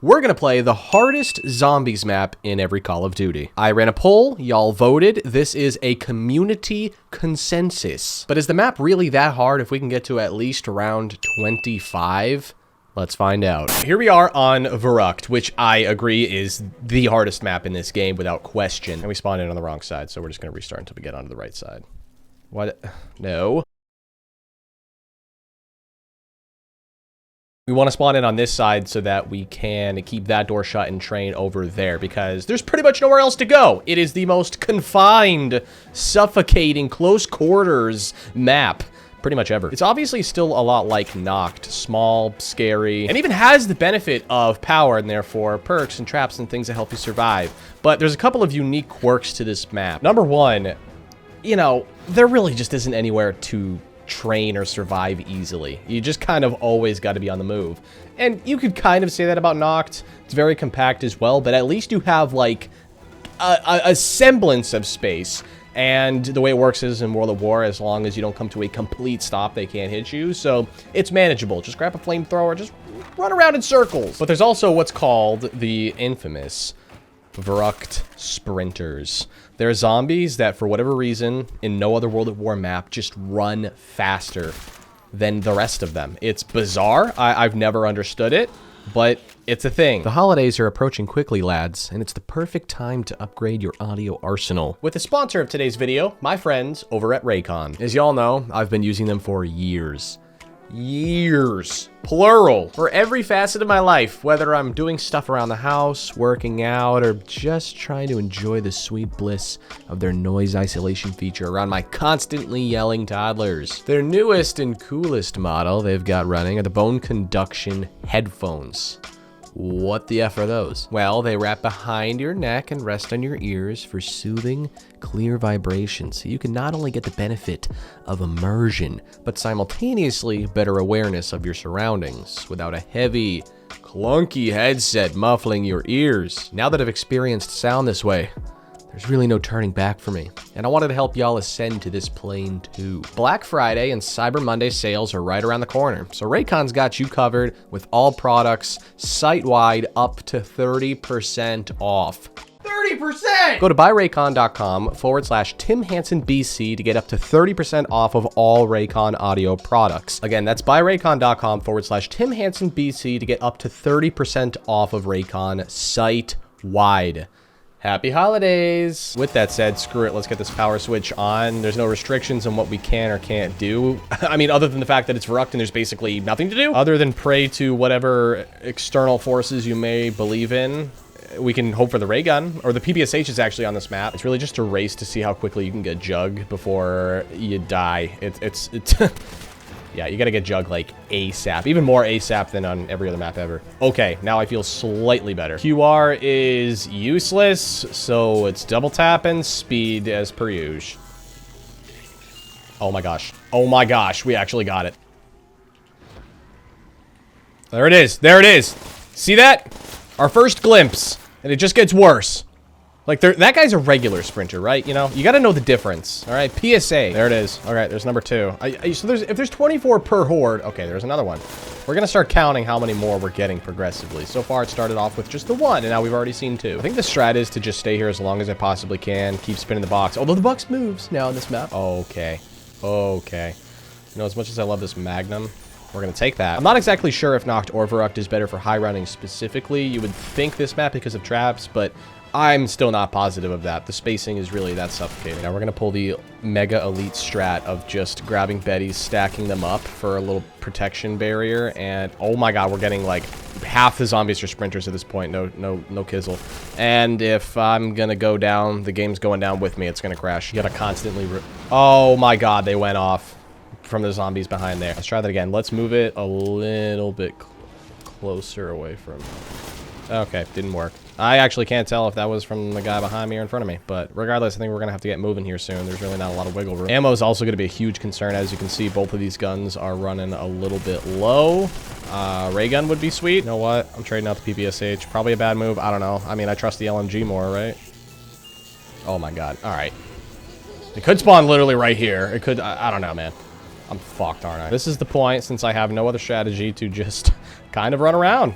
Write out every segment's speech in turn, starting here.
we're gonna play the hardest zombies map in every Call of Duty. I ran a poll, y'all voted. This is a community consensus. But is the map really that hard if we can get to at least round 25? Let's find out. Here we are on Vanguard, which I agree is the hardest map in this game without question. And we spawned in on the wrong side, so we're just gonna restart until we get onto the right side. What? No. We want to spawn in on this side so that we can keep that door shut and train over there because there's pretty much nowhere else to go. It is the most confined, suffocating, close quarters map pretty much ever. It's obviously still a lot like Knocked, small, scary, and even has the benefit of power and therefore perks and traps and things that help you survive. But there's a couple of unique quirks to this map. Number one, you know, there really just isn't anywhere to train or survive easily. You just kind of always got to be on the move. And you could kind of say that about Knocked. It's very compact as well, but at least you have like a semblance of space. And the way it works is in World of War, as long as you don't come to a complete stop, they can't hit you. So it's manageable. Just grab a flamethrower, just run around in circles. But there's also what's called the infamous Vanguard sprinters. They're zombies that, for whatever reason, in no other World at War map, just run faster than the rest of them. It's bizarre. I've never understood it, but it's a thing. The holidays are approaching quickly, lads, and it's the perfect time to upgrade your audio arsenal. With the sponsor of today's video, my friends over at Raycon. As y'all know, I've been using them for years. Years, plural, for every facet of my life, whether I'm doing stuff around the house, working out, or just trying to enjoy the sweet bliss of their noise isolation feature around my constantly yelling toddlers. Their newest and coolest model they've got running are the bone conduction headphones. What the F are those? Well, they wrap behind your neck and rest on your ears for soothing, clear vibrations, so you can not only get the benefit of immersion, but simultaneously better awareness of your surroundings without a heavy, clunky headset muffling your ears. Now that I've experienced sound this way, there's really no turning back for me, and I wanted to help y'all ascend to this plane too. Black Friday and Cyber Monday sales are right around the corner, so Raycon's got you covered with all products site-wide up to 30% off. 30%! Go to buyraycon.com/TimHansonBC to get up to 30% off of all Raycon audio products. Again, that's buyraycon.com/TimHansonBC to get up to 30% off of Raycon site-wide. Happy holidays! With that said, screw it, let's get this power switch on. There's no restrictions on what we can or can't do. I mean, other than the fact that it's Vanguard and there's basically nothing to do. Other than pray to whatever external forces you may believe in. We can hope for the ray gun, or the PPSH is actually on this map. It's really just a race to see how quickly you can get Jug before you die. It's yeah, you gotta get Jug like ASAP. Even more ASAP than on every other map ever. Okay, now I feel slightly better. QR is useless, so it's double tap and speed as per usual. Oh my gosh. Oh my gosh, we actually got it. There it is. There it is. See that? Our first glimpse. And it just gets worse. Like, that guy's a regular sprinter, right? You know, you got to know the difference. All right, PSA. There it is. All right, there's number 2. So if there's 24 per horde, okay, there's another one. We're going to start counting how many more we're getting progressively. So far, it started off with just the 1, and now we've already seen 2. I think the strat is to just stay here as long as I possibly can, keep spinning the box. Although the box moves now on this map. Okay. Okay. You know, as much as I love this Magnum, we're going to take that. I'm not exactly sure if Knocked or Vanguard is better for high running specifically. You would think this map because of traps, but I'm still not positive of that. The spacing is really that suffocating. Now we're going to pull the mega elite strat of just grabbing Bettys, stacking them up for a little protection barrier, and oh my god, we're getting like half the zombies are sprinters at this point. No kizzle. And if I'm going to go down, the game's going down with me. It's going to crash. You got to constantly... Oh my god, they went off from the zombies behind there. Let's try that again. Let's move it a little bit closer away from... Okay, didn't work. I actually can't tell if that was from the guy behind me or in front of me, but regardless, I think we're going to have to get moving here soon. There's really not a lot of wiggle room. Ammo is also going to be a huge concern. As you can see, both of these guns are running a little bit low. Ray gun would be sweet. You know what? I'm trading out the PPSH. Probably a bad move. I don't know. I mean, I trust the LMG more, right? Oh my god. All right. It could spawn literally right here. It could... I don't know, man. I'm fucked, aren't I? This is the point, since I have no other strategy, to just kind of run around.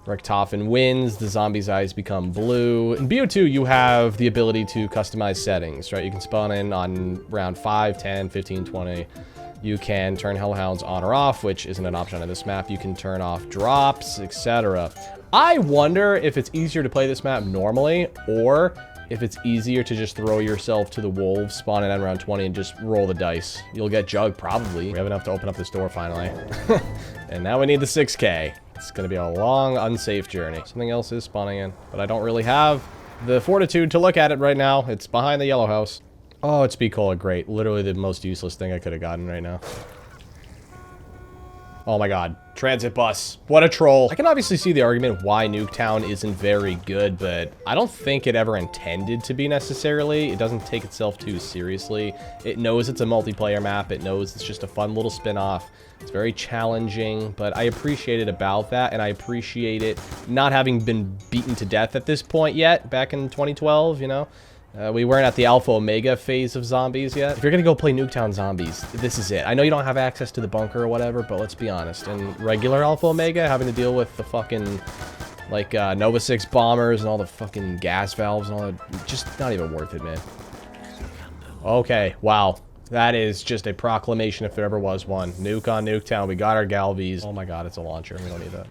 Richtofen wins, the zombies' eyes become blue. In BO2, you have the ability to customize settings, right? You can spawn in on round 5, 10, 15, 20. You can turn hellhounds on or off, which isn't an option on this map. You can turn off drops, etc. I wonder if it's easier to play this map normally, or if it's easier to just throw yourself to the wolves, spawn in at round 20, and just roll the dice. You'll get jugged, probably. We have enough to open up this door, finally. And now we need the 6K. It's gonna be a long, unsafe journey. Something else is spawning in, but I don't really have the fortitude to look at it right now. It's behind the yellow house. Oh, it's Speed Cola, great. Literally the most useless thing I could have gotten right now. Oh my god. Transit bus. What a troll. I can obviously see the argument of why Nuketown isn't very good, but I don't think it ever intended to be necessarily. It doesn't take itself too seriously. It knows it's a multiplayer map. It knows it's just a fun little spin-off. It's very challenging, but I appreciate it about that, and I appreciate it not having been beaten to death at this point yet, back in 2012, you know? We weren't at the Alpha Omega phase of zombies yet. If you're gonna go play Nuketown Zombies, this is it. I know you don't have access to the bunker or whatever, but let's be honest. In regular Alpha Omega, having to deal with the fucking, like, Nova 6 bombers and all the fucking gas valves and all that, just not even worth it, man. Okay, wow. That is just a proclamation if there ever was one. Nuke on Nuketown. We got our Galvies. Oh my god, it's a launcher. We don't need that.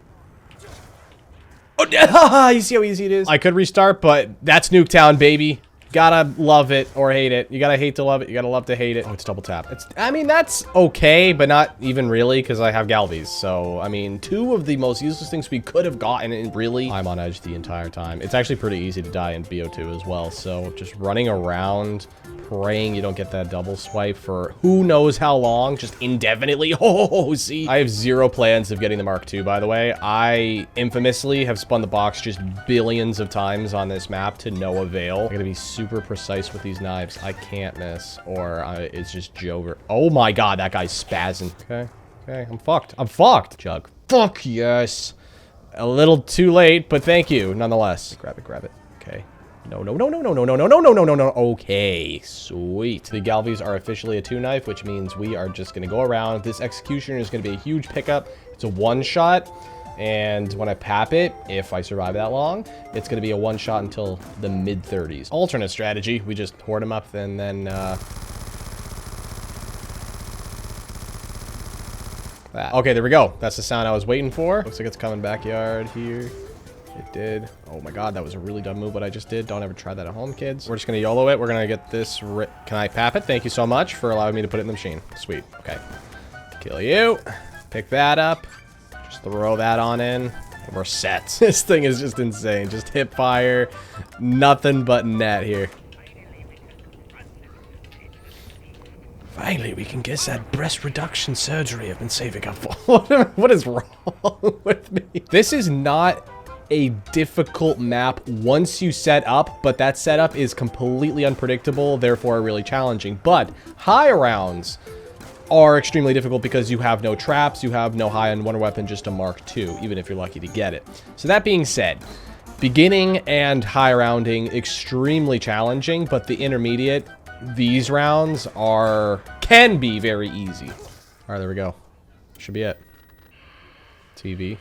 Oh, yeah! You see how easy it is? I could restart, but that's Nuketown, baby. Gotta love it or hate it. You gotta hate to love it. You gotta love to hate it. Oh, it's double tap. I mean, that's okay, but not even really, because I have Galvies. So, I mean, two of the most useless things we could have gotten, and really, I'm on edge the entire time. It's actually pretty easy to die in BO2 as well. So, just running around, praying you don't get that double swipe for who knows how long, just indefinitely. Oh, see? I have zero plans of getting the Mark II, by the way. I infamously have spun the box just billions of times on this map to no avail. I gotta be super precise with these knives. I can't miss, or it's just Jover. Oh my god, that guy's spazzing. Okay, okay, I'm fucked. I'm fucked. Jug. Fuck yes. A little too late, but thank you nonetheless. Grab it, grab it. Okay. No, no, no, no, no, no, no, no, no, no, no, no, no. Okay, sweet. The Galvies are officially a 2-knife, which means we are just gonna go around. This Executioner is gonna be a huge pickup. It's a one-shot. And when I pap it, if I survive that long, it's going to be a one-shot until the mid-30s. Alternate strategy. We just hoard them up and then, Okay, there we go. That's the sound I was waiting for. Looks like it's coming backyard here. It did. Oh my god, that was a really dumb move what I just did. Don't ever try that at home, kids. We're just going to YOLO it. We're going to get this... Can I pap it? Thank you so much for allowing me to put it in the machine. Sweet. Okay. Kill you. Pick that up. Just throw that on in. And we're set. This thing is just insane. Just hip fire. Nothing but net here. Finally, we can get that breast reduction surgery I've been saving up for. What is wrong with me? This is not a difficult map once you set up, but that setup is completely unpredictable, therefore really challenging. But high rounds are extremely difficult because you have no traps, you have no high-end wonder weapon, just a Mark II, even if you're lucky to get it. So that being said, beginning and high rounding, extremely challenging, but the intermediate, these rounds can be very easy. All right, there we go. Should be it. TV,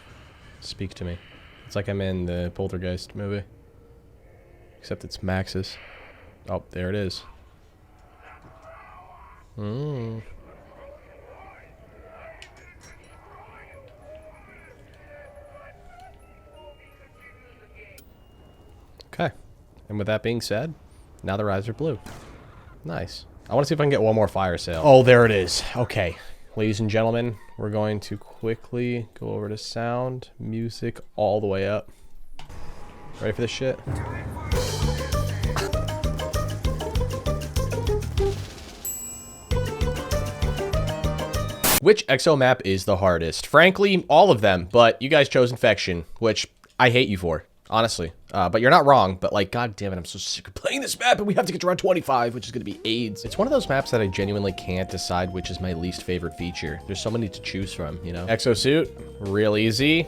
speak to me. It's like I'm in the Poltergeist movie. Except it's Max's. Oh, there it is. Okay. And with that being said, now the eyes are blue. Nice. I want to see if I can get one more fire sale. Oh, there it is. Okay. Ladies and gentlemen, we're going to quickly go over to sound, music, all the way up. Ready for this shit? Which EXO map is the hardest? Frankly, all of them, but you guys chose Infection, which I hate you for. Honestly. But you're not wrong, but like, god damn it, I'm so sick of playing this map and we have to get to round 25, which is going to be AIDS. It's one of those maps that I genuinely can't decide which is my least favorite feature. There's so many to choose from, you know? Exosuit, real easy.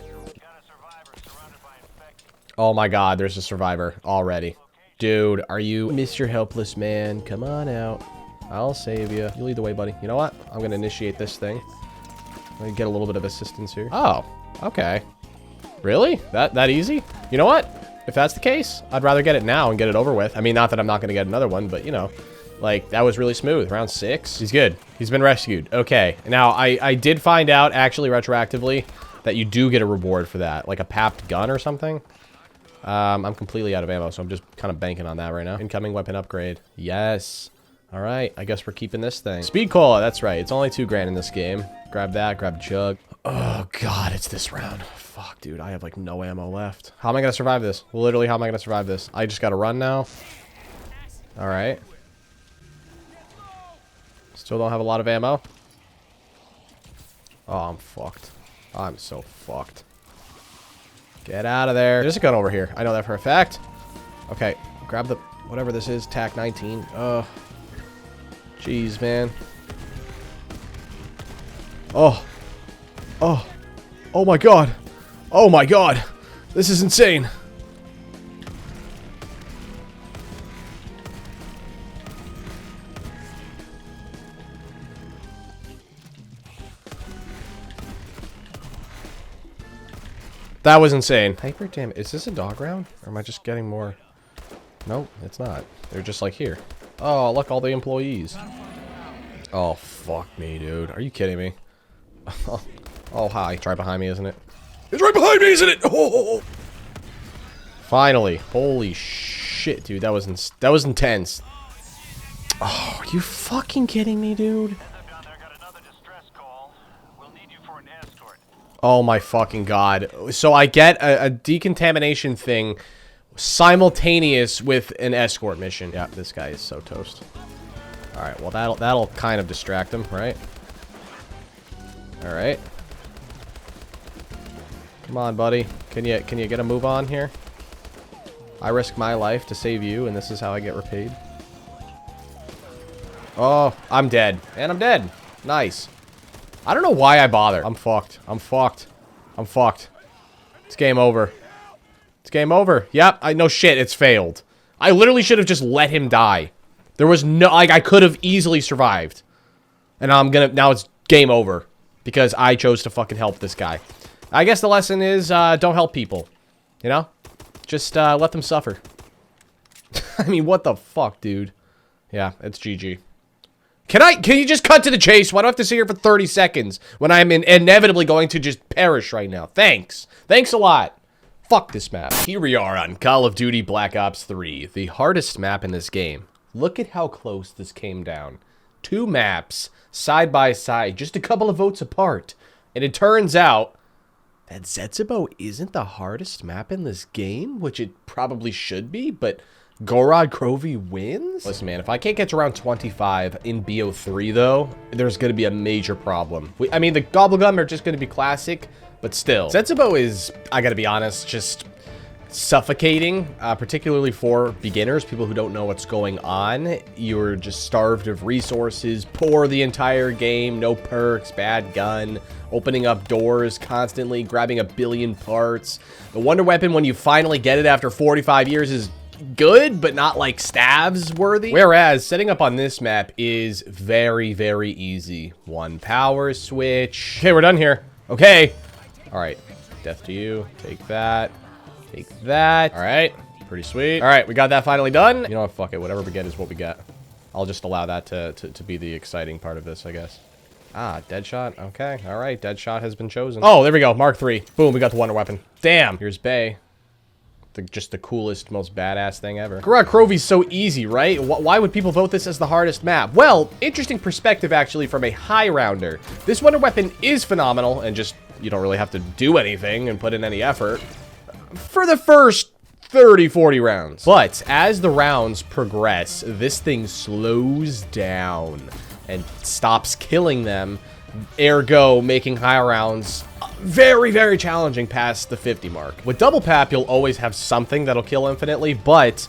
Oh my god, there's a survivor already. Dude, are you Mr. Helpless Man? Come on out. I'll save you. You lead the way, buddy. You know what? I'm going to initiate this thing. Let me get a little bit of assistance here. Oh, okay. Really? That easy? You know what? If that's the case, I'd rather get it now and get it over with. I mean, not that I'm not going to get another one, but you know, like that was really smooth. Round 6. He's good. He's been rescued. Okay. Now, I did find out actually retroactively that you do get a reward for that, like a papped gun or something. I'm completely out of ammo, so I'm just kind of banking on that right now. Incoming weapon upgrade. Yes. All right. I guess we're keeping this thing. Speed cola. That's right. It's only 2 grand in this game. Grab that. Grab a chug. Oh, God. It's this round. Fuck, dude. I have, like, no ammo left. How am I going to survive this? Literally, how am I going to survive this? I just got to run now. All right. Still don't have a lot of ammo. Oh, I'm fucked. I'm so fucked. Get out of there. There's a gun over here. I know that for a fact. Okay. Grab the... whatever this is. TAC 19. Jeez, man. Oh. Oh. Oh my god. Oh my god. This is insane. That was insane. Hyper damn. Is this a dog round? Or am I just getting more? Nope, it's not. They're just like here. Oh, look, all the employees. Oh, fuck me, dude. Are you kidding me? Oh, hi. It's right behind me, isn't it? It's right behind me, isn't it? Oh. Finally. Holy shit, dude. That was intense. Oh, are you fucking kidding me, dude? Oh my fucking god. So I get a decontamination thing simultaneous with an escort mission. Yeah, this guy is so toast. Alright, well that'll kind of distract him, right? Alright. Come on, buddy. Can you get a move on here? I risk my life to save you, and this is how I get repaid. Oh, I'm dead. And I'm dead. Nice. I don't know why I bother. I'm fucked. I'm fucked. I'm fucked. It's game over. It's game over. Yep. No shit. It's failed. I literally should have just let him die. There was no... like, I could have easily survived. And now it's game over. Because I chose to fucking help this guy. I guess the lesson is, don't help people. You know? Just, let them suffer. I mean, what the fuck, dude? Yeah, it's GG. Can you just cut to the chase? Why do I have to sit here for 30 seconds when I'm inevitably going to just perish right now? Thanks. Thanks a lot. Fuck this map. Here we are on Call of Duty Black Ops 3, the hardest map in this game. Look at how close this came down. 2 maps, side by side, just a couple of votes apart. And it turns out that Zetsubo isn't the hardest map in this game, which it probably should be, but... Gorod Krovi wins? Listen, man, if I can't get to round 25 in BO3, though, there's going to be a major problem. I mean, the Gobblegum are just going to be classic, but still. Zetsubo is, I gotta be honest, just suffocating, particularly for beginners, people who don't know what's going on. You're just starved of resources, poor the entire game, no perks, bad gun, opening up doors constantly, grabbing a billion parts. The wonder weapon, when you finally get it after 45 years, is good, but not like stabs worthy. Whereas setting up on this map is very, very easy. 1 power switch. Okay, we're done here. Okay. All right. Death to you. Take that. Take that. All right. Pretty sweet. All right, we got that finally done. You know what? Fuck it. Whatever we get is what we get. I'll just allow that to be the exciting part of this, I guess. Ah, Deadshot. Okay. All right. Deadshot has been chosen. Oh, there we go. Mark 3. Boom. We got the wonder weapon. Damn. Here's Bay. Just the coolest, most badass thing ever. Gorod Krovi's so easy, right? Why would people vote this as the hardest map? Well, interesting perspective, actually, from a high rounder. This wonder weapon is phenomenal, and just, you don't really have to do anything and put in any effort for the first 30, 40 rounds. But as the rounds progress, this thing slows down and stops killing them, ergo making high rounds very, very challenging past the 50 mark. With double pap, you'll always have something that'll kill infinitely, but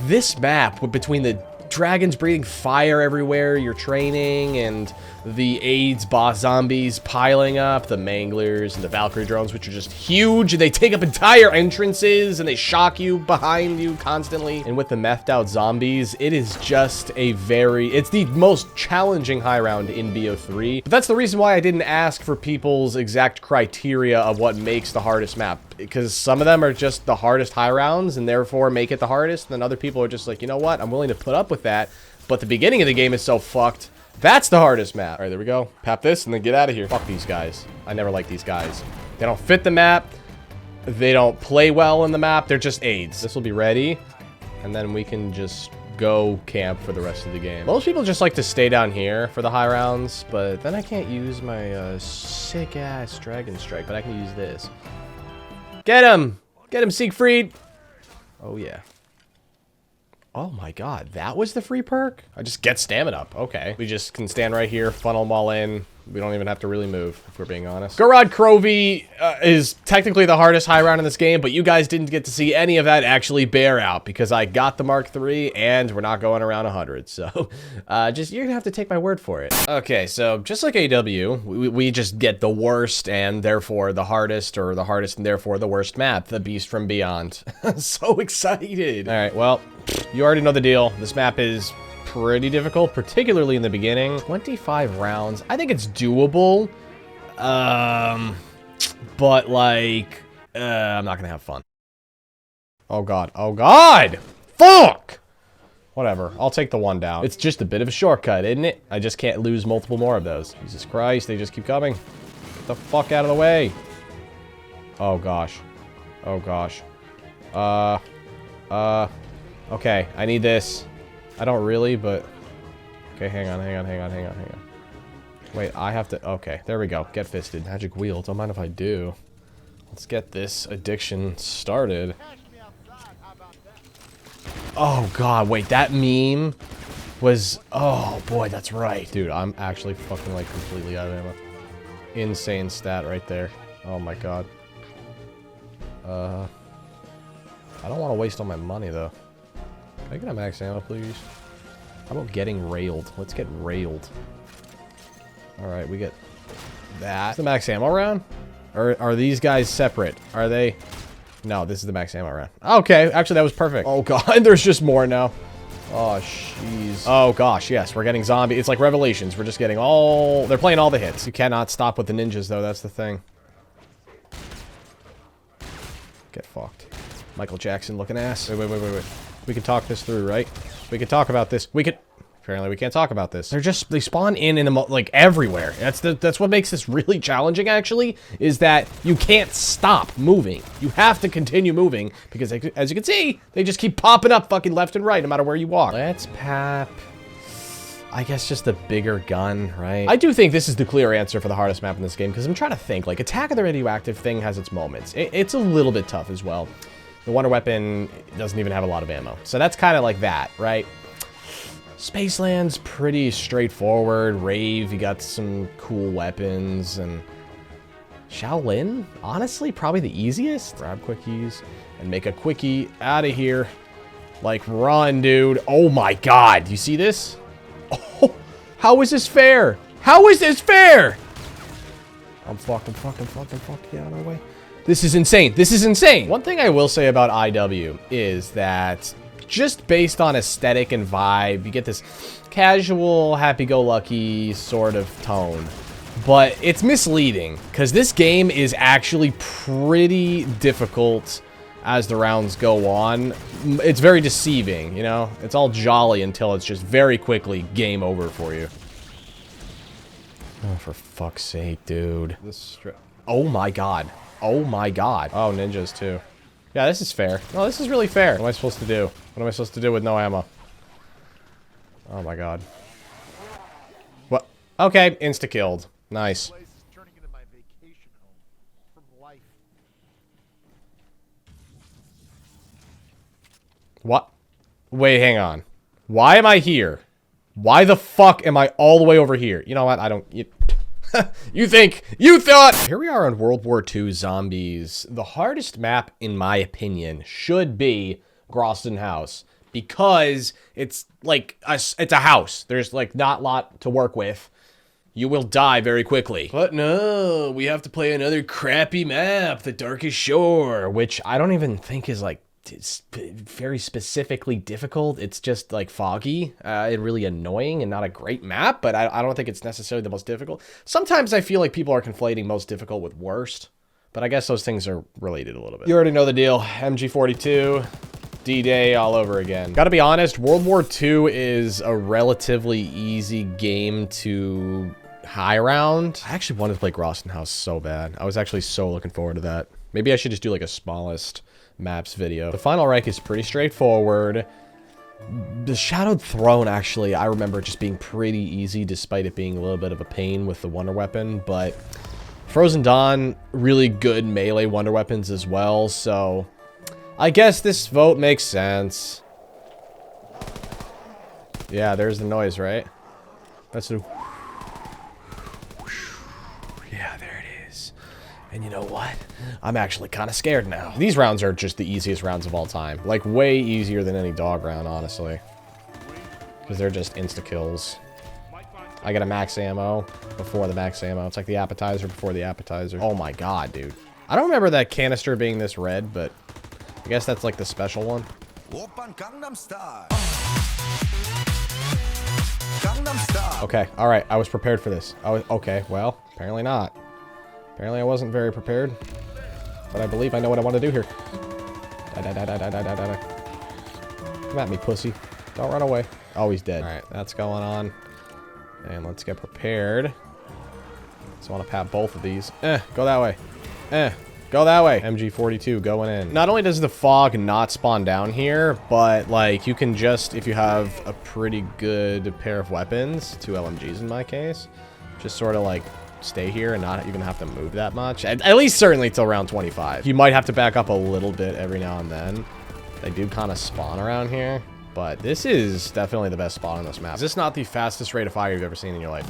this map, between the dragons breathing fire everywhere, your training, and the AIDS boss zombies piling up, the manglers and the Valkyrie drones, which are just huge. They take up entire entrances and they shock you behind you constantly. And with the methed out zombies, it is just it's the most challenging high round in BO3. But that's the reason why I didn't ask for people's exact criteria of what makes the hardest map. because some of them are just the hardest high rounds and therefore make it the hardest. And then other people are just like, you know what? I'm willing to put up with that. But the beginning of the game is so fucked. That's the hardest map. All right, there we go. Pap this and then get out of here. Fuck these guys. I never like these guys. They don't fit the map. They don't play well in the map. They're just aids. This will be ready. And then we can just go camp for the rest of the game. Most people just like to stay down here for the high rounds, but then I can't use my sick-ass Dragon Strike, but I can use this. Get him! Get him, Siegfried! Oh, yeah. Oh, my God. That was the free perk? I just get stamina up. Okay. We just can stand right here, funnel them all in. We don't even have to really move, if we're being honest. Gorod Krovi is technically the hardest high round in this game, but you guys didn't get to see any of that actually bear out because I got the Mark III and we're not going around 100. So just you're gonna have to take my word for it. Okay, so just like AW, we just get the worst and therefore the hardest, or the hardest and therefore the worst map, the Beast from Beyond. So excited. All right, well, you already know the deal. This map is pretty difficult, particularly in the beginning. 25 rounds. I think it's doable. But like, I'm not gonna have fun. Oh God. Oh God! Fuck! Whatever. I'll take the one down. It's just a bit of a shortcut, isn't it? I just can't lose multiple more of those. Jesus Christ, they just keep coming. Get the fuck out of the way. Oh gosh. Oh gosh. Okay, I need this. I don't really, but... Okay, hang on. Wait, I have to... Okay, there we go. Get fisted. Magic wheel. Don't mind if I do. Let's get this addiction started. Oh, God. Wait, that meme was... Oh, boy, that's right. Dude, I'm actually fucking, like, completely out of ammo. Insane stat right there. Oh, my God. I don't want to waste all my money, though. Can I get a max ammo, please? How about getting railed? Let's get railed. Alright, we get that. Is the max ammo round? Or are these guys separate? Are they? No, this is the max ammo round. Okay, actually that was perfect. Oh God, there's just more now. Oh, jeez. Oh gosh, yes, we're getting zombie. It's like Revelations. We're just getting all... They're playing all the hits. You cannot stop with the ninjas, though. That's the thing. Get fucked. Michael Jackson looking ass. Wait. We can talk this through, right? We can talk about this. Apparently we can't talk about this. They spawn in like everywhere. That's what makes this really challenging, actually, is that you can't stop moving. You have to continue moving because as you can see, they just keep popping up fucking left and right no matter where you walk. Let's pap, I guess, just a bigger gun, right? I do think this is the clear answer for the hardest map in this game because I'm trying to think, like, Attack of the Radioactive thing has its moments. It's a little bit tough as well. The Wonder Weapon doesn't even have a lot of ammo. So that's kind of like that, right? Spaceland's pretty straightforward. Rave, you got some cool weapons. And Shaolin, honestly, probably the easiest. Grab quickies and make a quickie out of here. Like, run, dude. Oh my God, you see this? Oh, how is this fair? How is this fair? I'm fucking, get out of my way. This is insane. This is insane. One thing I will say about IW is that just based on aesthetic and vibe, you get this casual, happy-go-lucky sort of tone. But it's misleading because this game is actually pretty difficult as the rounds go on. It's very deceiving, you know? It's all jolly until it's just very quickly game over for you. Oh, for fuck's sake, dude. Oh my God. Oh my God. Oh, ninjas too. Yeah, this is fair. No, this is really fair. What am I supposed to do? What am I supposed to do with no ammo? Oh my God. What? Okay, insta-killed. Nice. What? Wait, hang on. Why am I here? Why the fuck am I all the way over here? You know what? I don't... You thought! Here we are on World War II Zombies. The hardest map, in my opinion, should be Groston House. Because it's like, it's a house. There's like not a lot to work with. You will die very quickly. But no, we have to play another crappy map, the Darkest Shore. Which I don't even think is like, it's very specifically difficult. It's just like foggy and really annoying and not a great map, but I don't think it's necessarily the most difficult. Sometimes I feel like people are conflating most difficult with worst. But I guess those things are related a little bit. You already know the deal. MG42, D-Day all over again. Gotta be honest, World War II is a relatively easy game to high round. I actually wanted to play Groston House so bad. I was actually so looking forward to that. Maybe I should just do like a smallest maps video. The final rank is pretty straightforward. The Shadowed Throne, actually, I remember just being pretty easy despite it being a little bit of a pain with the Wonder Weapon, but Frozen Dawn, really good melee Wonder Weapons as well, so I guess this vote makes sense. Yeah, there's the noise, right? That's the... Yeah, there it is. And you know what? I'm actually kind of scared now. These rounds are just the easiest rounds of all time. Like, way easier than any dog round, honestly. Because they're just insta-kills. I get a max ammo before the max ammo. It's like the appetizer before the appetizer. Oh my god, dude. I don't remember that canister being this red, but I guess that's like the special one. Okay, alright. I was prepared for this. Okay, well, apparently not. Apparently I wasn't very prepared. But I believe I know what I want to do here. Come at me, pussy. Don't run away. Oh, he's dead. Alright, that's going on. And let's get prepared. So I want to pat both of these. Go that way. Go that way. MG42 going in. Not only does the fog not spawn down here, but like you can just, if you have a pretty good pair of weapons, 2 LMGs in my case, just sort of like stay here and not even have to move that much. At least certainly till round 25. You might have to back up a little bit every now and then. They do kind of spawn around here. But this is definitely the best spot on this map. Is this not the fastest rate of fire you've ever seen in your life?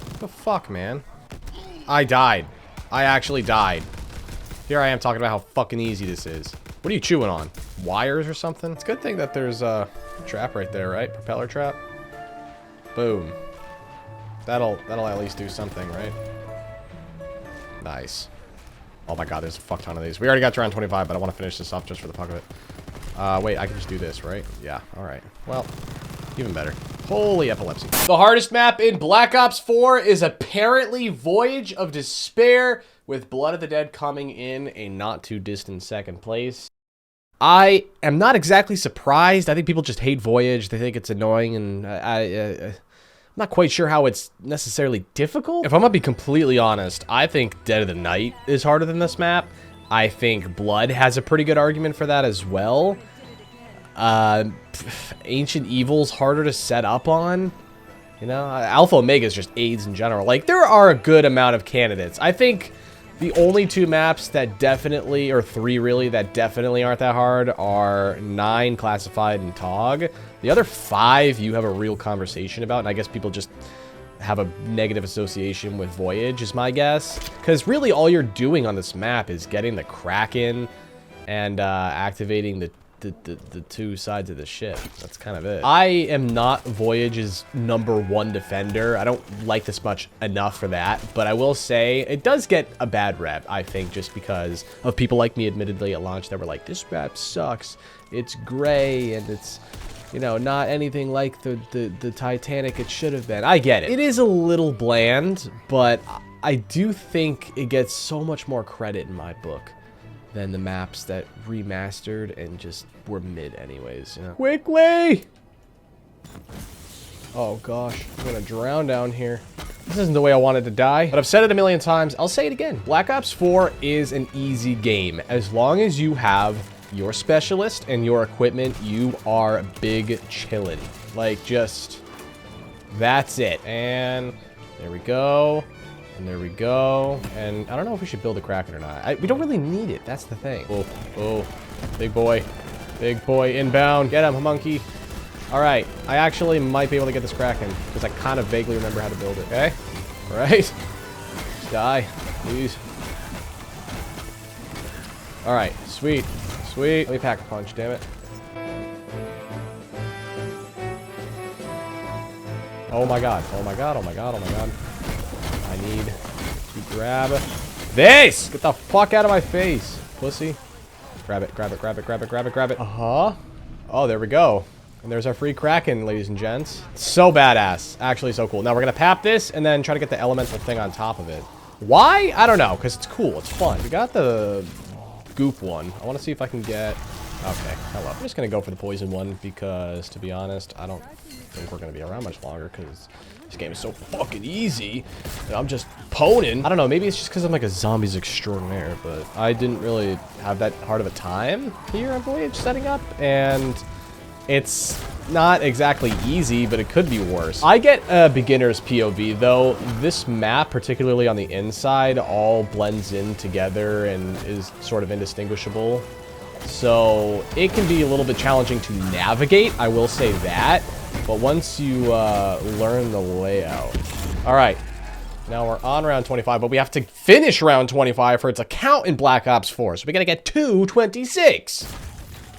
What the fuck, man? I died. I actually died. Here I am talking about how fucking easy this is. What are you chewing on? Wires or something? It's a good thing that there's a trap right there, right? Propeller trap. Boom. That'll at least do something, right? Nice. Oh my god, there's a fuck ton of these. We already got to round 25, but I want to finish this off just for the fuck of it. Wait, I can just do this, right? Yeah, alright. Well, even better. Holy epilepsy. The hardest map in Black Ops 4 is apparently Voyage of Despair, with Blood of the Dead coming in a not too distant second place. I am not exactly surprised. I think people just hate Voyage. They think it's annoying, and I'm not quite sure how it's necessarily difficult. If I'm gonna be completely honest, I think Dead of the Night is harder than this map. I think Blood has a pretty good argument for that as well. Ancient Evil's harder to set up on. You know, Alpha Omega is just AIDS in general. Like, there are a good amount of candidates. I think the only 2 maps that definitely, or 3 really, that definitely aren't that hard are 9, Classified, and TOG. The other 5 you have a real conversation about, and I guess people just have a negative association with Voyage, is my guess. Because really all you're doing on this map is getting the Kraken and activating the 2 sides of the ship. That's kind of it. I am not Voyage's #1 defender. I don't like this much enough for that, but I will say it does get a bad rep, I think, just because of people like me, admittedly, at launch that were like, this map sucks. It's gray and it's, you know, not anything like the Titanic it should have been. I get it. It is a little bland, but I do think it gets so much more credit in my book than the maps that remastered and just were mid anyways, you know? Quickly! Oh gosh, I'm gonna drown down here. This isn't the way I wanted to die, but I've said it a million times. I'll say it again. Black Ops 4 is an easy game. As long as you have your specialist and your equipment, you are big chillin'. Like, just, that's it. And there we go. And there we go. And I don't know if we should build a Kraken or not. We don't really need it. That's the thing. Oh, oh, big boy. Big boy inbound. Get him, monkey. All right. I actually might be able to get this Kraken because I kind of vaguely remember how to build it. Okay. All right. Just die, please. All right. Sweet. Sweet. Let me pack a punch, damn it. Oh my god. Oh my god. Oh my god. Oh my god. I need to grab this! Get the fuck out of my face, pussy. Grab it, grab it, grab it, grab it, grab it, grab it. Uh-huh. Oh, there we go. And there's our free Kraken, ladies and gents. So badass. Actually, so cool. Now we're gonna pap this and then try to get the elemental thing on top of it. Why? I don't know, because it's cool. It's fun. We got the goop one. I want to see if I can get... Okay, hello. I'm just going to go for the poison one because, to be honest, I don't think we're going to be around much longer because this game is so fucking easy that I'm just poning. I don't know, maybe it's just because I'm like a zombies extraordinaire, but I didn't really have that hard of a time here on Voyage setting up, and it's not exactly easy, but it could be worse. I get a beginner's POV, though. This map, particularly on the inside, all blends in together and is sort of indistinguishable. So it can be a little bit challenging to navigate, I will say that. But once you learn the layout. All right, now we're on round 25, but we have to finish round 25 for it to count in Black Ops 4. So we gotta get 226.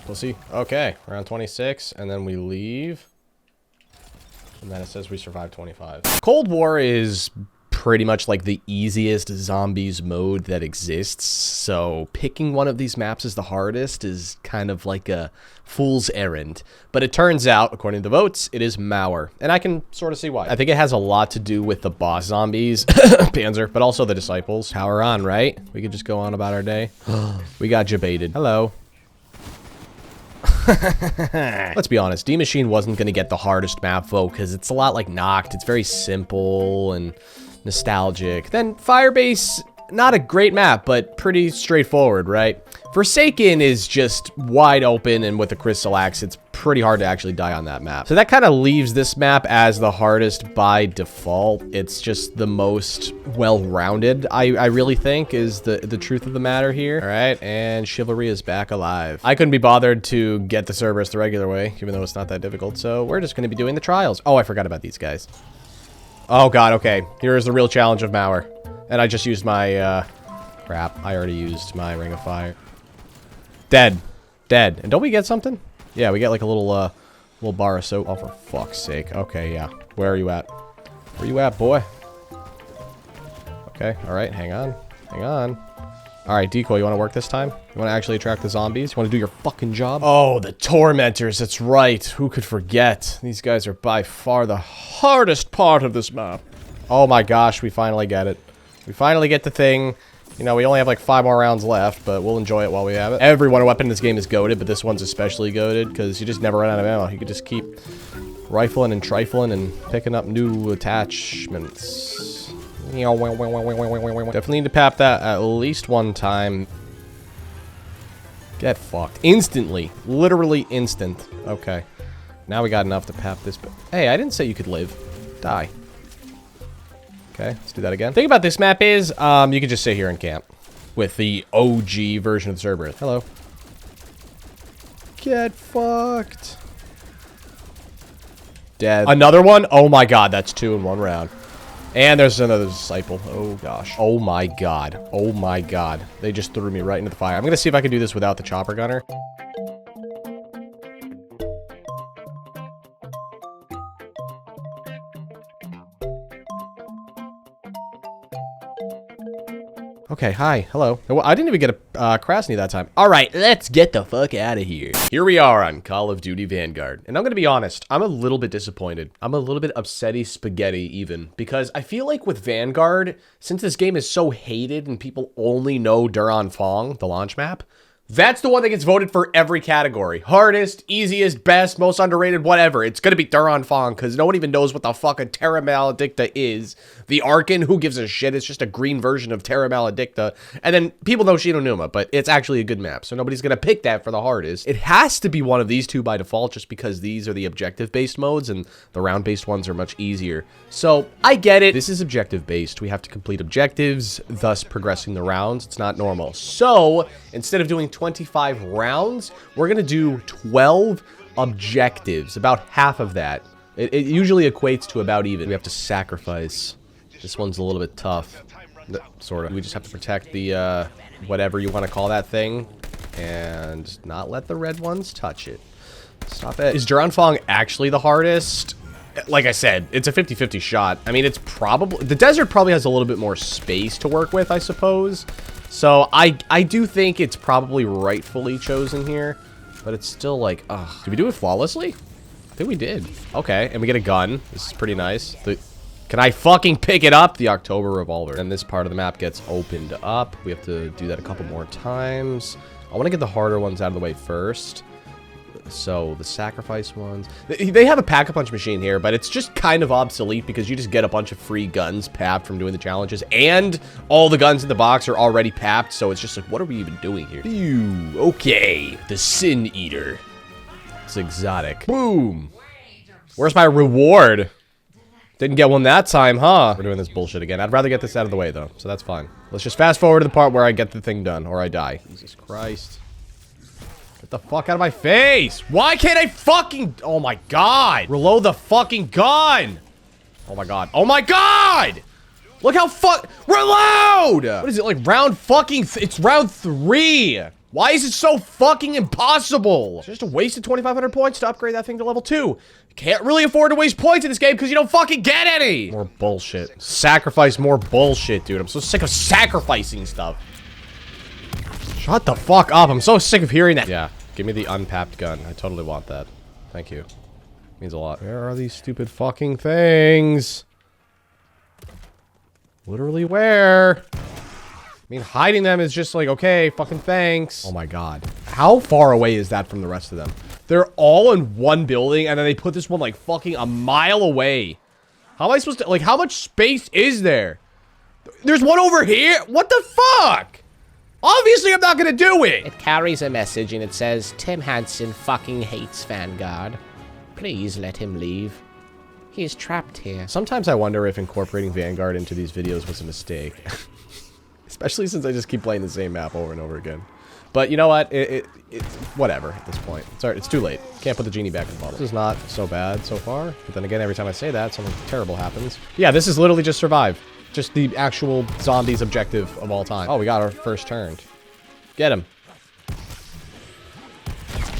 We'll see. Okay, round 26, and then we leave. And then it says we survived 25. Cold War is pretty much like the easiest zombies mode that exists. So picking one of these maps as the hardest is kind of like a fool's errand. But it turns out, according to the votes, it is Mauer. And I can sort of see why. I think it has a lot to do with the boss zombies, Panzer, but also the disciples. Power on, right? We could just go on about our day. We got jebaited. Hello. Let's be honest, D Machine wasn't going to get the hardest map vote because it's a lot like Noct. It's very simple and nostalgic. Then Firebase, not a great map, but pretty straightforward, right? Forsaken is just wide open, and with the Crystal Axe, it's pretty hard to actually die on that map. So that kind of leaves this map as the hardest by default. It's just the most well-rounded, I really think, is the truth of the matter here. All right, and Chivalry is back alive. I couldn't be bothered to get the Cerberus the regular way, even though it's not that difficult, so we're just going to be doing the trials. Oh, I forgot about these guys. Oh, God, okay. Here is the real challenge of Mauer. And I just used my, crap. I already used my Ring of Fire. Dead. Dead. And don't we get something? Yeah, we get like a little bar of soap. Oh, for fuck's sake. Okay, yeah. Where are you at? Where you at, boy? Okay, alright. Hang on. Hang on. Alright, Decoy, you want to work this time? You want to actually attract the zombies? You want to do your fucking job? Oh, the Tormentors. That's right. Who could forget? These guys are by far the hardest part of this map. Oh my gosh, we finally get it. We finally get the thing. You know, we only have like 5 more rounds left, but we'll enjoy it while we have it. Every one weapon in this game is goated, but this one's especially goated because you just never run out of ammo. You can just keep rifling and trifling and picking up new attachments. Definitely need to pap that at least one time. Get fucked. Instantly. Literally instant. Okay. Now we got enough to pap this. Hey, I didn't say you could live. Die. Okay, let's do that again. The thing about this map is, you can just sit here and camp with the OG version of the Cerberus. Hello. Get fucked. Dead. Another one? Oh my god, that's 2 in 1 round. And there's another disciple. Oh gosh. Oh my god. Oh my god. They just threw me right into the fire. I'm gonna see if I can do this without the chopper gunner. Okay, hi, hello. I didn't even get a Krasny that time. All right, let's get the fuck out of here. Here we are on Call of Duty Vanguard. And I'm gonna be honest, I'm a little bit disappointed. I'm a little bit upsetty spaghetti even, because I feel like with Vanguard, since this game is so hated and people only know Duran Fong, the launch map, that's the one that gets voted for every category. Hardest, easiest, best, most underrated, whatever. It's gonna be Duran Fong, because no one even knows what the fuck a Terra Maledicta is. The Arkan, who gives a shit? It's just a green version of Terra Maledicta. And then people know Shino Numa, but it's actually a good map, so nobody's gonna pick that for the hardest. It has to be one of these two by default, just because these are the objective-based modes, and the round-based ones are much easier. So, I get it. This is objective-based. We have to complete objectives, thus progressing the rounds. It's not normal. So, instead of doing 25 rounds, we're gonna do 12 objectives, about half of that. It usually equates to about even. We have to sacrifice. This one's a little bit tough, sort of. We just have to protect the, whatever you want to call that thing, and not let the red ones touch it. Stop it. Is Duran Fong actually the hardest? Like I said, it's a 50-50 shot. I mean, it's probably... The desert probably has a little bit more space to work with, I suppose. So, I do think it's probably rightfully chosen here. But it's still like, ugh. Did we do it flawlessly? I think we did. Okay, and we get a gun. This is pretty nice. The Can I fucking pick it up? The October Revolver. And this part of the map gets opened up. We have to do that a couple more times. I want to get the harder ones out of the way first. So the sacrifice ones. They have a pack-a-punch machine here, but it's just kind of obsolete because you just get a bunch of free guns papped from doing the challenges. And all the guns in the box are already papped. So it's just like, what are we even doing here? Ew. Okay. The Sin Eater. It's exotic. Boom. Where's my reward? Didn't get one that time, huh? We're doing this bullshit again. I'd rather get this out of the way, though, so that's fine. Let's just fast forward to the part where I get the thing done, or I die. Jesus Christ. Get the fuck out of my face! Why can't I fucking... Oh my god! Reload the fucking gun! Oh my god. Oh my god! Look how Reload! What is it, like round fucking... It's round 3! Why is it so fucking impossible? It's just a waste of 2,500 points to upgrade that thing to level 2. Can't really afford to waste points in this game because you don't fucking get any. More bullshit. Sacrifice more bullshit, dude. I'm so sick of sacrificing stuff. Shut the fuck up. I'm so sick of hearing that. Yeah, give me the unpapped gun. I totally want that. Thank you. Means a lot. Where are these stupid fucking things? Literally where? I mean, hiding them is just like, okay, fucking thanks. Oh my god. How far away is that from the rest of them? They're all in one building, and then they put this one, like, fucking a mile away. How am I supposed to, like, how much space is there? There's one over here? What the fuck? Obviously, I'm not gonna do it. It carries a message, and it says, Tim Hansen fucking hates Vanguard. Please let him leave. He is trapped here. Sometimes I wonder if incorporating Vanguard into these videos was a mistake. Especially since I just keep playing the same map over and over again. But you know what? It's whatever at this point. It's too late. Can't put the genie back in the bottle. This is not so bad so far. But then again, every time I say that, something terrible happens. Yeah, this is literally just survive. Just the actual zombies objective of all time. Oh, we got our first turn. Get him.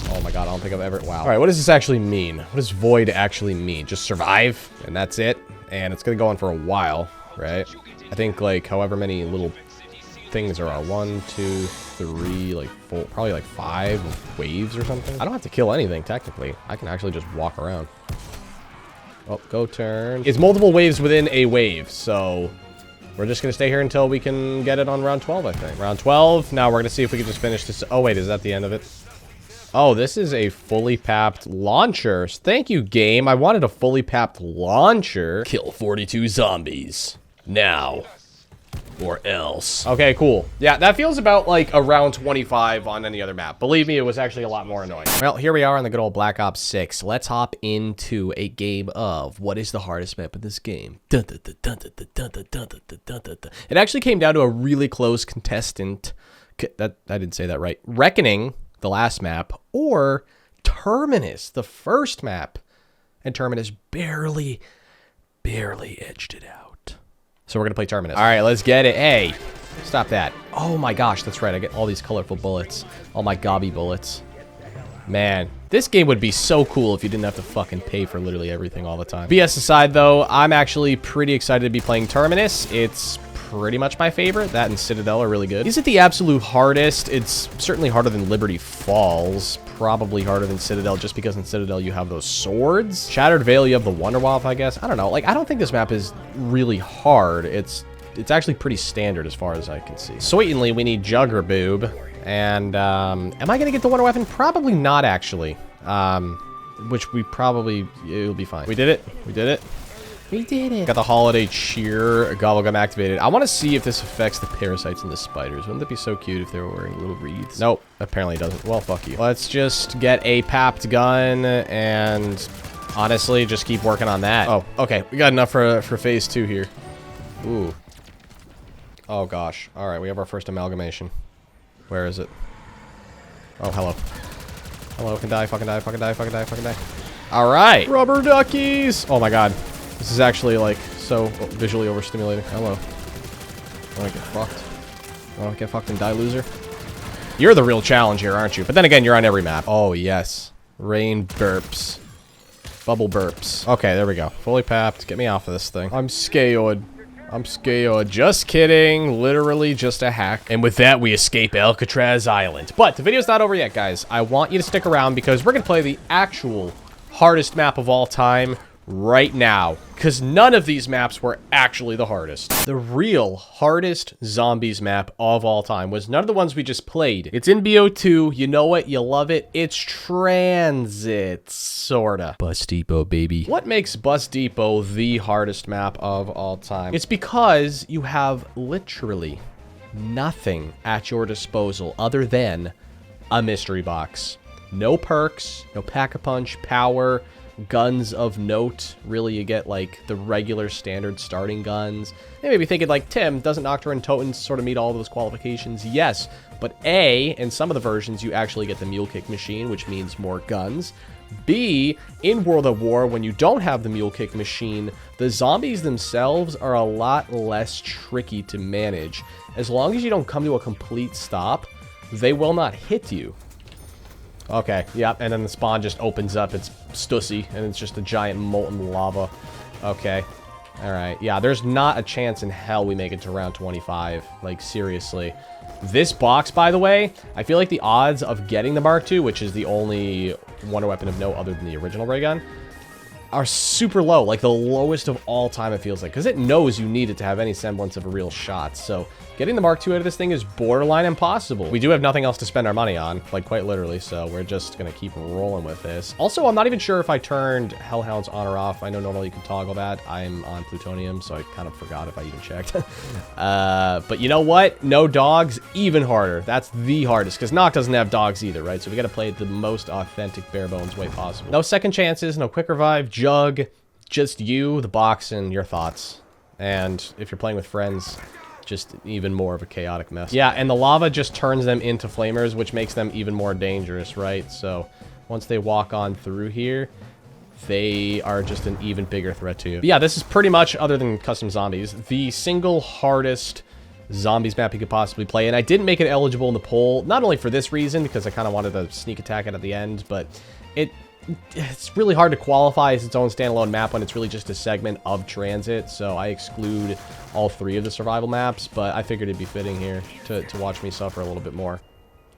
Oh my god, I don't think I've ever... Wow. Alright, what does this actually mean? What does void actually mean? Just survive? And that's it? And it's gonna go on for a while, right? I think, like, however many little... things there are 1, 2, 3, like 4, probably like 5 waves or something. I don't have to kill anything technically. I can actually just walk around. Oh, go turn. It's multiple waves within a wave, so we're just gonna stay here until we can get it on round 12, I think. Round 12. Now we're gonna see if we can just finish this. Oh wait, is that the end of it? Oh, this is a fully papped launcher. Thank you, game. I wanted a fully papped launcher. Kill 42 zombies now. Or else. Okay, cool. Yeah, that feels about like around 25 on any other map. Believe me, it was actually a lot more annoying. Well, here we are on the good old Black Ops 6. Let's hop into a game of what is the hardest map in this game. It actually came down to a really close contestant. I didn't say that right. Reckoning, the last map, or Terminus, the first map. And Terminus barely edged it out. So we're gonna play Terminus. All right, let's get it. Hey, stop that. Oh my gosh, that's right. I get all these colorful bullets. All my gobby bullets. Man, this game would be so cool if you didn't have to fucking pay for literally everything all the time. BS aside, though, I'm actually pretty excited to be playing Terminus. It's pretty much my favorite. That and Citadel are really good. Is it the absolute hardest? It's certainly harder than Liberty Falls. Probably harder than Citadel, just because in Citadel you have those swords. Shattered Veil, you have the Wonderwaffe, I guess. I don't know. Like, I don't think this map is really hard. It's actually pretty standard as far as I can see. Certainly, we need Jugger Boob. And, am I gonna get the Wonder Weapon? Probably not, actually. Which we probably... It'll be fine. We did it. We did it. We did it. Got the Holiday Cheer Gobblegum activated. I want to see if this affects the parasites and the spiders. Wouldn't that be so cute if they were wearing little wreaths? Nope, apparently it doesn't. Well, fuck you. Let's just get a papped gun and honestly just keep working on that. Oh, okay. We got enough for phase 2 here. Ooh. Oh, gosh. All right, we have our first amalgamation. Where is it? Oh, hello. Hello, can die, fucking die, fucking die, fucking die, fucking die. All right. Rubber duckies. Oh, my God. This is actually, like, so visually overstimulating. Hello. Wanna get fucked? Wanna get fucked and die, loser? You're the real challenge here, aren't you? But then again, you're on every map. Oh, yes. Rain burps. Bubble burps. Okay, there we go. Fully papped. Get me off of this thing. I'm scared. I'm scared. Just kidding. Literally just a hack. And with that, we escape Alcatraz Island. But the video's not over yet, guys. I want you to stick around because we're gonna play the actual hardest map of all time right now, because none of these maps were actually the hardest. The real hardest zombies map of all time was none of the ones we just played. It's in BO2. You know it. You love it. It's Transit, sorta. Bus Depot, baby. What makes Bus Depot the hardest map of all time? It's because you have literally nothing at your disposal other than a mystery box. No perks, no pack-a-punch, power, guns of note. Really, you get like the regular standard starting guns. They may be thinking like, Tim, doesn't Nocturne Totems sort of meet all those qualifications? Yes, but A, in some of the versions, you actually get the mule kick machine, which means more guns. B, in World of War, when you don't have the mule kick machine, the zombies themselves are a lot less tricky to manage. As long as you don't come to a complete stop, they will not hit you. Okay, yep, and then the spawn just opens up. It's Stussy, and it's just a giant molten lava. Okay, alright. Yeah, there's not a chance in hell we make it to round 25. Like, seriously. This box, by the way, I feel like the odds of getting the Mark II, which is the only wonder weapon of note other than the original ray gun, are super low. Like, the lowest of all time, it feels like. Because it knows you need it to have any semblance of a real shot. So, getting the Mark II out of this thing is borderline impossible. We do have nothing else to spend our money on. Like, quite literally. So, we're just going to keep rolling with this. Also, I'm not even sure if I turned Hellhounds on or off. I know normally you can toggle that. I'm on Plutonium, so I kind of forgot if I even checked. But you know what? No dogs, even harder. That's the hardest. Because Noct doesn't have dogs either, right? So, we got to play it the most authentic, bare bones way possible. No second chances, no quick revive, Jug, just you, the box, and your thoughts. And if you're playing with friends, just even more of a chaotic mess. Yeah, and the lava just turns them into flamers, which makes them even more dangerous, right? So once they walk on through here, they are just an even bigger threat to you. But yeah, this is pretty much, other than custom zombies, the single hardest zombies map you could possibly play. And I didn't make it eligible in the poll, not only for this reason, because I kind of wanted to sneak attack it at the end, but it's really hard to qualify as its own standalone map when it's really just a segment of Transit, so I exclude all three of the survival maps, but I figured it'd be fitting here to watch me suffer a little bit more.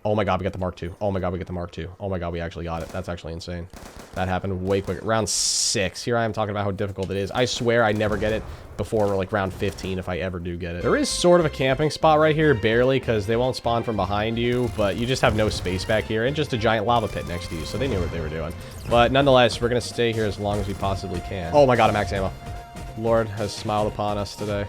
Oh my god, we got the Mark II. Oh my god, we get the Mark II. Oh my god, we actually got it. That's actually insane. That happened way quicker. Round 6. Here I am talking about how difficult it is. I swear I never get it before like round 15 if I ever do get it. There is sort of a camping spot right here, barely, because they won't spawn from behind you, but you just have no space back here, and just a giant lava pit next to you, so they knew what they were doing. But nonetheless, we're going to stay here as long as we possibly can. Oh my god, a max ammo. Lord has smiled upon us today.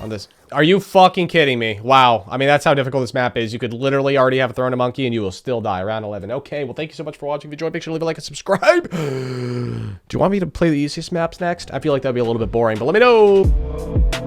On this. Are you fucking kidding me? Wow. I mean, that's how difficult this map is. You could literally already have thrown a monkey and you will still die. Round 11. Okay, well, thank you so much for watching. If you enjoyed, make sure to leave a like and subscribe. Do you want me to play the easiest maps next? I feel like that'd be a little bit boring, but let me know.